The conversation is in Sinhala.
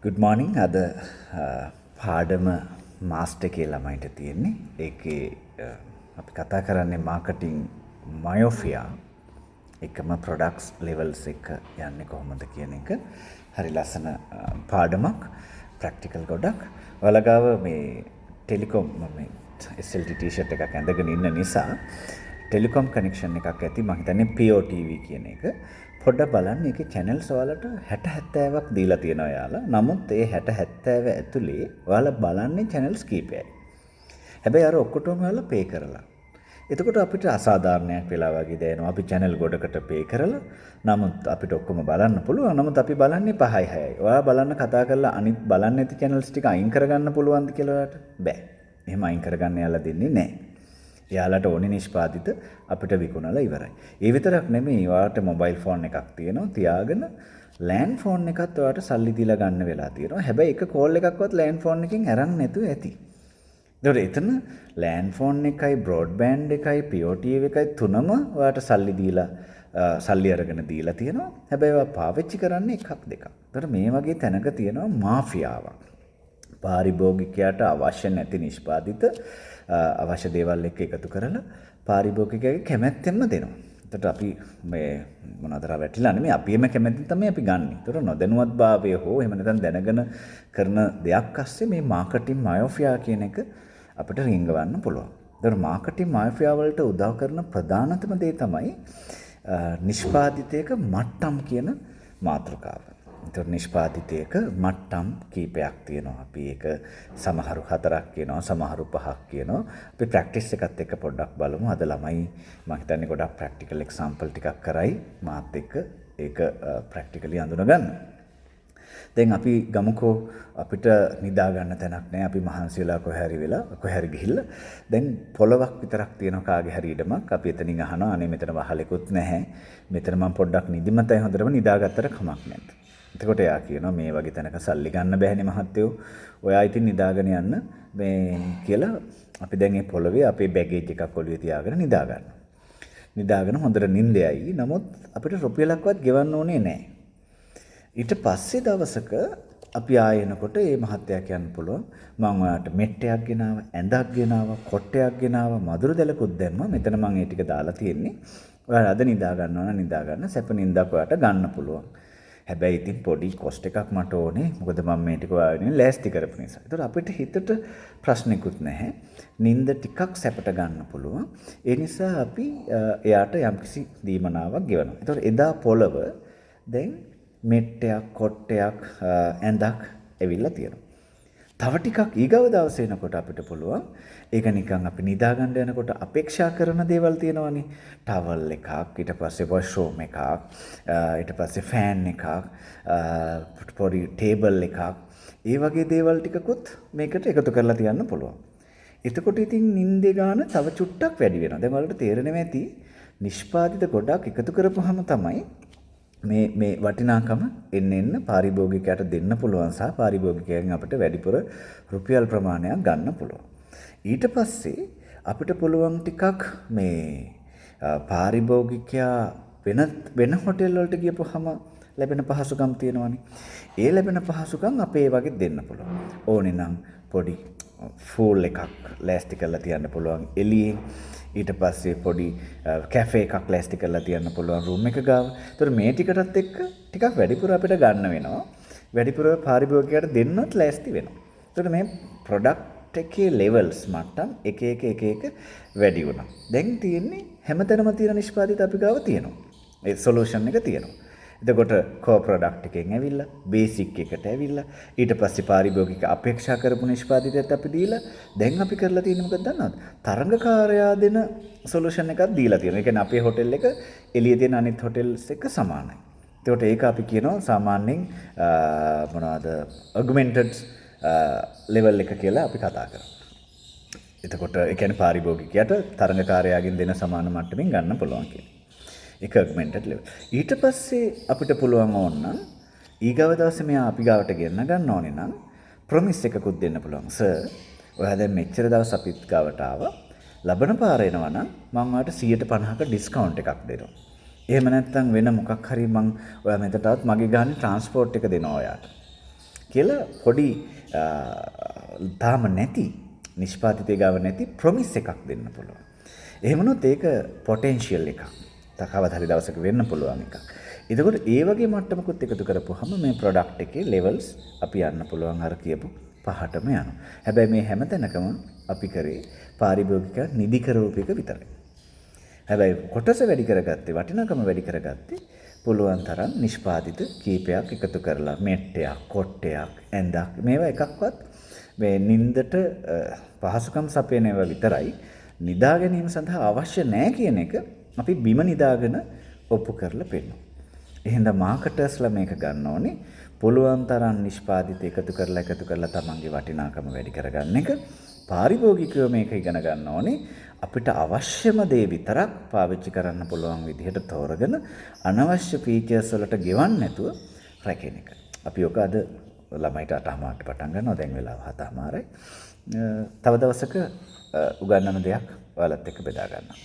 good morning. අද පාඩම මාස්ටර් එකේ ළමයිට තියෙන්නේ. ඒකේ අපි කතා කරන්නේ මාකටිං මයෝෆියා එකම ප්‍රොඩක්ට්ස් ලෙවල්ස් එක යන්නේ කොහොමද කියන එක. හරි ලස්සන පාඩමක්, ප්‍රැක්ටිකල් ගොඩක්. ඔයාලා ගාව මේ ටෙලිකොම් මේ SLT ටී-ෂර්ට් එකක් ඇඳගෙන ඉන්න නිසා ටෙලිකොම් කනෙක්ෂන් එකක් ඇති. මම හිතන්නේ POTV කියන එක. පොඩ්ඩක් බලන්න ඒකේ channels වලට 60 70ක් දීලා තියෙනවා යාලා. නමුත් ඒ 60 70 ඇතුලේ ඔයාලා බලන්නේ channels කීපයයි. හැබැයි අර ඔක්කොටම ඔයාලා pay කරලා. එතකොට අපිට අසාධාරණයක් වෙලා වගේ දැනෙනවා. අපි channel ගොඩකට pay කරලා නමුත් අපිට ඔක්කොම බලන්න පුළුවන්. නමුත් අපි බලන්නේ 5යි 6යි. ඔයාලා බලන්න කතා කරලා අනිත් බලන්න නැති channels ටික අයින් කරගන්න පුළුවන්ද කියලා ඔයාලට බෑ. එහෙම අයින් කරගන්න යාලා දෙන්නේ නැහැ. එයාලට ඕනේ නිෂ්පාදිත අපිට විකුණලා ඉවරයි. ඒ විතරක් නෙමෙයි ඔයාලට මොබයිල් ෆෝන් එකක් තියෙනවා. තියාගෙන ලෑන්ඩ් ෆෝන් එකත් ඔයාලට සල්ලි දීලා ගන්න වෙලා තියෙනවා. හැබැයි එක කෝල් එකක්වත් ලෑන්ඩ් ෆෝන් එකකින් අරන් නැතුව ඇති. ඒතකොට එතන ලෑන්ඩ් ෆෝන් එකයි බ්‍රෝඩ්බෑන්ඩ් එකයි POTV එකයි තුනම ඔයාලට සල්ලි අරගෙන දීලා තියෙනවා. හැබැයි ඔයා පාවිච්චි කරන්නේ එකක් දෙකක්. ඒතකොට මේ වගේ තැනක තියෙනවා මාෆියාවක්. පාරිභෝගිකයාට අවශ්‍ය නැති නිෂ්පාදිත අවශ්‍ය දේවල් එක්ක එකතු කරලා පාරිභෝගිකයාගේ කැමැත්තෙන්ම දෙනවා. එතකොට අපි මේ මොනවාද රැවටිලා නෙමෙයි අපිම කැමැත්තෙන් තමයි අපි ගන්නෙ. එතකොට නොදැනුවත්භාවය හෝ එහෙම නැත්නම් දැනගෙන කරන දෙයක් අස්සේ මේ මාකටිං මයෝෆියා කියන එක අපිට රිංගවන්න පුළුවන්. එතකොට මාකටිං මයෝෆියා වලට උදව් කරන ප්‍රධානතම දේ තමයි නිෂ්පාදිතයක මට්ටම් කියන මාතෘකාව. ඒතර නිෂ්පාදිතයක මට්ටම් කීපයක් තියෙනවා. අපි ඒක සමහරු 4ක් කියනවා, සමහරු 5ක් කියනවා. අපි ප්‍රැක්ටිස් එකත් එක්ක පොඩ්ඩක් බලමු. අද ළමයි මම හිතන්නේ ගොඩක් ප්‍රැක්ටිකල් එක්සැම්පල් ටිකක් කරයි මාත් එක්ක ඒක ප්‍රැක්ටිකලි අඳුන ගන්න. දැන් අපි ගමුකෝ අපිට නිදා ගන්න තැනක් නැහැ. අපි මහන්සි වෙලා කොහේ ගිහිල්ලා දැන් පොළවක් විතරක් තියෙන කාගේ හරි ඉඩමක්. අපි එතනින් අහනවා අනේ මෙතන වහලෙකුත් නැහැ. මෙතන මම පොඩ්ඩක් නිදිමතයි හොඳටම නිදාගත්තට කමක් නැද්ද? එතකොට එයා කියනවා මේ වගේ තැනක සල්ලි ගන්න බෑනේ මහත්තයෝ. ඔයා ඉතින් නිදාගෙන යන්න මේ කියලා අපි දැන් මේ පොළවේ අපේ බෑගේජ් එකක් ඔළුවේ තියාගෙන නිදා ගන්නවා. නිදාගෙන හොඳට නිින්දයයි. නමුත් අපිට රුපියලක්වත් ගෙවන්න ඕනේ නැහැ. ඊට පස්සේ දවසක අපි ආයෙනකොට මේ මහත්තයා කියන්න පුළුවන් මම ඔයාලට මෙට්ටයක් ගෙනාවා, ඇඳක් ගෙනාවා, කොට්ටයක් ගෙනාවා, මදුරු දැලකුත් දැම්මා. මෙතන මම ඒ ටික දාලා තියෙන්නේ. ඔයාලා අද නිදා ගන්නවා නම් නිදා ගන්න. සැප නිින්දක් ඔයාලට ගන්න පුළුවන්. හැබැයි ඉතින් පොඩි කොස්ට් එකක් මට ඕනේ. මොකද මම මේ ටික ඔයාගෙන ලෑස්ති කරපු නිසා. ඒතකොට අපිට හිතට ප්‍රශ්නිකුත් නැහැ. නිින්ද ටිකක් සැපට ගන්න පුළුවන්. ඒ නිසා අපි එයාට යම්කිසි දීමනාවක් ගෙවනවා. ඒතකොට එදා පොළව දැන් මෙට්ටයක්, කොට්ටයක්, ඇඳක් ඇවිල්ලා තියෙනවා. තව ටිකක් ඊගව දවසේ එනකොට අපිට පුළුවන් ඒක නිකන් අපි නිදා ගන්න යනකොට අපේක්ෂා කරන දේවල් තියෙනවනේ. ටවල් එකක්, ඊට පස්සේ වොෂ්රූම් එකක්, ඊට පස්සේ ෆෑන් එකක්, පොඩි ටේබල් එකක්. ඒ වගේ දේවල් ටිකකුත් මේකට එකතු කරලා තියන්න පුළුවන්. එතකොට ඉතින් නිින්දේ ගාන තව චුට්ටක් වැඩි වෙනවා. දැන් වලට තේරෙන්නේ නැති නිෂ්පාදිත ගොඩක් එකතු කරපුවාම තමයි මේ වටිනාකම එන්න පාරිභෝගිකයට දෙන්න පුළුවන් සහ පාරිභෝගිකයන් අපිට වැඩිපුර රුපියල් ප්‍රමාණයක් ගන්න පුළුවන්. ඊට පස්සේ අපිට පුළුවන් ටිකක් මේ පාරිභෝගිකයා වෙන හොටෙල් වලට ගියපුවාම ලැබෙන පහසුකම් තියෙනවනේ. ඒ ලැබෙන පහසුකම් අපේ වගේ දෙන්න පුළුවන්. ඕනේ නම් පොඩි ෆූල් එකක් ලෑස්ති කරලා තියන්න පුළුවන් එළියේ. ඊට පස්සේ පොඩි කැෆේ එකක් ලෑස්ති කරලා තියන්න පුළුවන් රූම් එක ගාව. ඒතර මේ ටිකටත් එක්ක ටිකක් වැඩිපුර අපිට ගන්න වෙනවා. වැඩිපුර පාරිභෝගිකයට දෙන්නත් ලෑස්ති වෙනවා. ඒතර මේ ප්‍රොඩක්ට් එකේ ලෙවල්ස් මට්ටම් එක වැඩි වුණා. දැන් තියෙන්නේ හැමතැනම තියෙන නිෂ්පාදිත අපි ගාව තියෙනවා. ඒ සොලියුෂන් එක තියෙනවා. එතකොට කෝ ප්‍රොඩක්ට් එකෙන් ඇවිල්ලා බේසික් එකට ඇවිල්ලා ඊට පස්සේ පාරිභෝගික අපේක්ෂා කරපු නිෂ්පාදිතයත් අපි දීලා දැන් අපි කරලා තියෙන්නේ මොකක්ද දන්නවද? තරංගකාරයා දෙන සොලියුෂන් එකක් දීලා තියෙනවා. ඒ කියන්නේ අපේ හොටෙල් එක එළියේ තියෙන අනිත් හොටෙල්ස් එක සමානයි. ඒකට ඒක අපි කියනවා සාමාන්‍යයෙන් මොනවද ඔග්මෙන්ටඩ් ලෙවල් එක කියලා අපි කතා කරනවා. එතකොට ඒ කියන්නේ පාරිභෝගිකයට තරංගකාරයාගෙන් දෙන සමාන මට්ටමින් ගන්න පුළුවන් කියන්නේ. ඒක ඔග්මෙන්ටඩ් ලෙවල්. ඊට පස්සේ අපිට පුළුවන් ඕනනම් ඊගව දවසේ මෙයා අපි ගාවට ගෙන්න ගන්න ඕනේ නම් ප්‍රොමිස් එකකුත් දෙන්න පුළුවන්. සර් ඔයා දැන් මෙච්චර දවස් අපිත් ගාවට ආවා. ලබන පාර එනවා නම් මම ඔයාලට 150ක ඩිස්කවුන්ට් එකක් දෙනවා. එහෙම නැත්නම් වෙන මොකක් හරි මම ඔයා මෙතනටවත් මගේ ගානේ ට්‍රාන්ස්පෝර්ට් එක දෙනවා ඔයාට. කියලා පොඩි තාම නැති නිෂ්පාදිතය ගාව නැති ප්‍රොමිස් එකක් දෙන්න පුළුවන්. එහෙම වුණොත් ඒක පොටෙන්ෂියල් එකක්. තකවත් හරි දවසක වෙන්න පුළුවන් එකක්. එතකොට ඒ වගේ මට්ටමකුත් එකතු කරපුවාම මේ ප්‍රොඩක්ට් එකේ ලෙවල්ස් අපි යන්න පුළුවන් අර කියපු පහටම යනවා. හැබැයි මේ හැමතැනකම අපි කරේ පාරිභෝගික නිදි කරූපයක විතරයි. හැබැයි කොටස වැඩි කරගත්තේ වටිනාකම වැඩි කරගත්තේ පුළුවන් තරම් නිෂ්පාදිත කීපයක් එකතු කරලා මෙට්ටයක්, කොට්ටයක්, ඇඳක් මේවා එකක්වත් මේ නින්දට පහසුකම් සපයන ඒවා විතරයි නිදා ගැනීම සඳහා අවශ්‍ය නැහැ කියන එක අපි බිම නිදාගෙන ඔප්පු කරලා පෙන්නනවා. එහෙනම් මාකටර්ස්ලා මේක ගන්න ඕනේ. පුළුවන් තරම් නිෂ්පාදිත එකතු කරලා තමන්ගේ වටිනාකම වැඩි කරගන්න එක. පාරිභෝගිකයෝ මේක ඉගෙන ගන්න ඕනේ. අපිට අවශ්‍යම දේ විතරක් පාවිච්චි කරන්න පුළුවන් විදිහට තෝරගෙන අනවශ්‍ය ෆීචර්ස් වලට ගෙවන්න නැතුව රැකෙන එක. අපි ඔක අද ළමයිට 8:00ට පටන් ගන්නවා. දැන් වෙලාව 7:00යි. තව දවසක උගන්වන දෙයක් ඔයාලත් එක්ක බෙදා ගන්නවා.